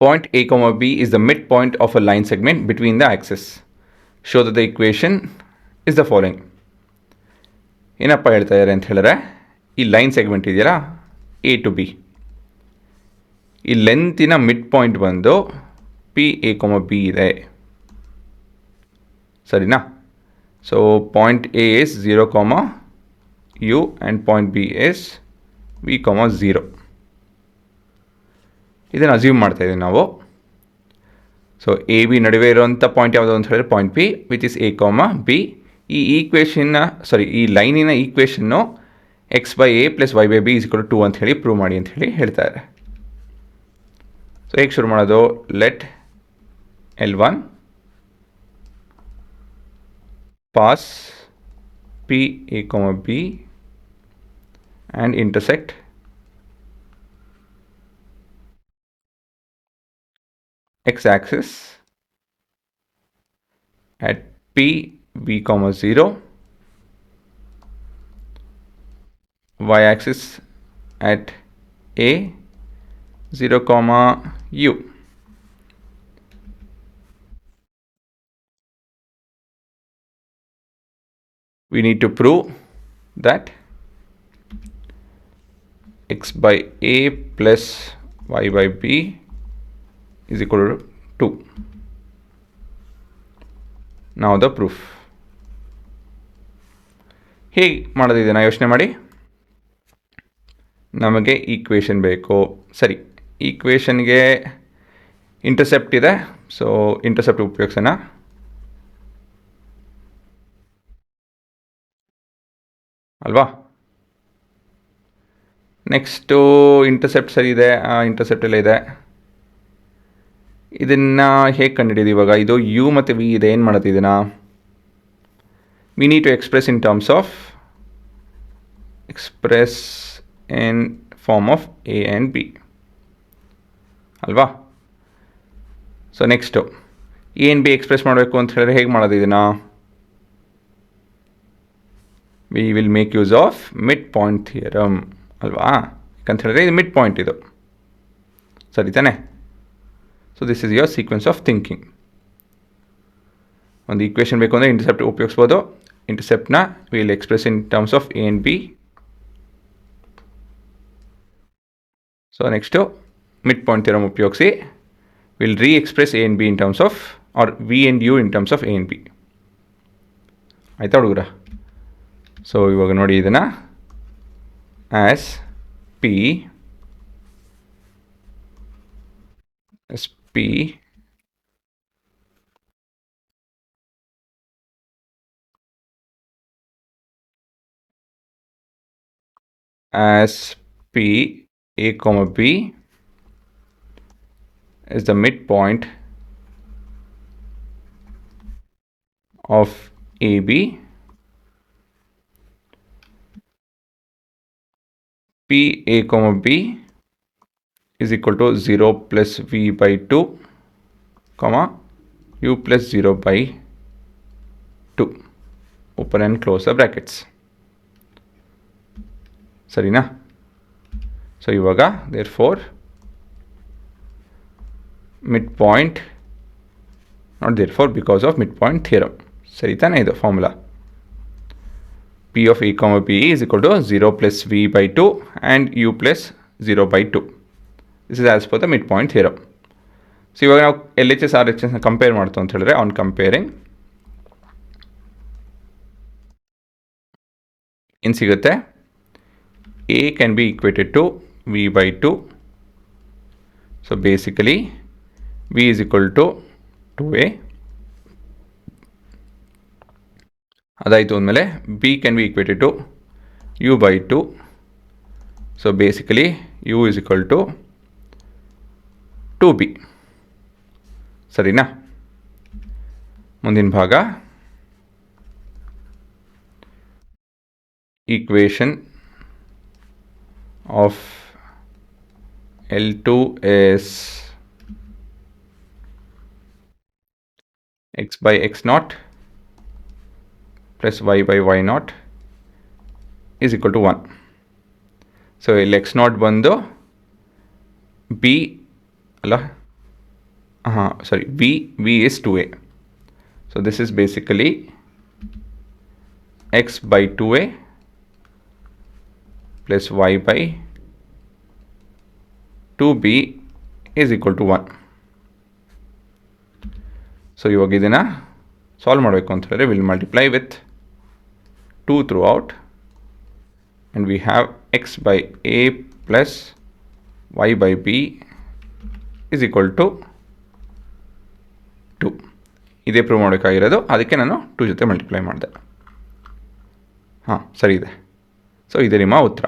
Point A comma B is the midpoint of a line segment between the axes. Show that the equation is the following. ಏನಪ್ಪ ಹೇಳ್ತಾ ಇದ್ದಾರೆ ಅಂತ ಹೇಳಿದ್ರೆ, ಈ line segment ಇದೆಯಲ್ಲ A to B, ಈ ಲೆಂತಿನ ಮಿಡ್ ಪಾಯಿಂಟ್ ಬಂದು ಪಿ ಎ ಕೊಮ ಬಿ ಇದೆ, ಸರಿನಾ? So point A is 0, U and point B is V, 0. ಇದನ್ನು ಅಸ್ಯೂಮ್ ಮಾಡ್ತಾ ಇದ್ದೀವಿ ನಾವು. ಸೊ ಎ ಬಿ ನಡುವೆ ಇರುವಂಥ ಪಾಯಿಂಟ್ ಯಾವುದು ಅಂತ ಹೇಳಿದ್ರೆ point P, which is A B. ಈ ಲೈನಿನ ಈಕ್ವೇಷನ್ನು x by A plus Y by B is equal to 2 ಅಂತ ಹೇಳಿ ಪ್ರೂವ್ ಮಾಡಿ ಅಂತ ಹೇಳಿ ಹೇಳ್ತಾರೆ. ಸೊ ಹೇಗೆ ಶುರು ಮಾಡೋದು? Let L1 pass P A B and intersect x-axis at P V, 0, y-axis at A 0, U. We need to prove that x by A plus y by B is equal to 2. Now the proof. ಹೇಗೆ ಮಾಡೋದು ಇದನ್ನು ಯೋಚನೆ ಮಾಡಿ. ನಮಗೆ equation ಬೇಕು, ಸರಿ. ಈಕ್ವೇಷನ್ಗೆ intercept ಇದೆ, so intercept ಉಪಯೋಗಿಸೋಣ. ಅಲ್ವಾ? ನೆಕ್ಸ್ಟು ಇಂಟರ್ಸೆಪ್ಟ್ ಸರಿ ಇದೆ, ಇಂಟರ್ಸೆಪ್ಟ್ ಎಲ್ಲ ಇದೆ. ಇದನ್ನು ಹೇಗೆ ಕಂಡುಹಿಡಿಯೋದು ಇವಾಗ? ಇದು ಯು ಮತ್ತು ವಿ ಇದೆ, ಏನು ಮಾಡೋದು ಇದನ್ನು? We need to express in form of A and b, ಅಲ್ವಾ? So next a and b express ಮಾಡಬೇಕು ಅಂತ ಹೇಳಿದ್ರೆ ಹೇಗೆ ಮಾಡೋದು ಇದನ್ನು? We will make use of mid point theorem, ಅಲ್ವಾ? ಯಾಕಂತ ಹೇಳಿದ್ರೆ ಇದು ಮಿಡ್ ಪಾಯಿಂಟ್, ಇದು ಸರಿ ತಾನೆ? So this is your sequence of thinking. ಒಂದು ಈಕ್ವೇಷನ್ ಬೇಕು ಅಂದರೆ ಇಂಟರ್ಸೆಪ್ಟ್ ಉಪಯೋಗಿಸ್ಬೋದು. ಇಂಟರ್ಸೆಪ್ಟ್ನ will express in terms of A and b. So next mid point theorem ಉಪಯೋಗಿಸಿ we'll reexpress A and B in terms of, or V and U in terms of A and B. ಆಯಿತಾ ಹುಡುಗರ? So ಇವಾಗ ನೋಡಿ ಇದನ್ನು as P as P A comma B is the midpoint of AB, P A comma B is equal to 0 plus V by 2, U plus 0 by 2, open and close the brackets. ಸರಿನಾ? So ಇವಾಗ therefore mid point, not therefore, because of mid point theorem. ಸರಿ ತಾನೇ ಇದು formula? P of A comma B is equal to 0 plus V by 2 and U plus 0 by 2. This is as per the mid point theorem. So ಇವಾಗ ನಾವು L H S R H ಎಸ್ನ compare ಮಾಡ್ತು ಅಂತ ಹೇಳಿದ್ರೆ, on comparing ಏನು ಸಿಗುತ್ತೆ? A can be equated to V by 2. So basically V is equal to 2A. ಅದಾಯಿತು ಅಂದಮೇಲೆ B can be equated to U by 2. So basically U is equal to 2B. ಸರಿನಾ? ಮುಂದಿನ ಭಾಗ equation of L2 is x by x naught plus y by y naught is equal to 1. So L x naught ಬಂದು b ಅಲ್ಲ, sorry, v is 2a. So this is basically x by 2a plus y by 2b is equal to 1. So ಇವಾಗ ಇದನ್ನು solve ಮಾಡಬೇಕು ಅಂತ ಹೇಳಿದ್ರೆ we'll multiply with 2 throughout and we have X by A plus Y by B is equal to 2. ಇದೇ prove ಮಾಡಬೇಕಾಗಿರೋದು, ಅದಕ್ಕೆ ನಾನು 2 ಜೊತೆ ಮಲ್ಟಿಪ್ಲೈ ಮಾಡಿದೆ. ಸರಿ ಇದೆ. ಸೊ ಇದೇ ನಿಮ್ಮ ಉತ್ತರ.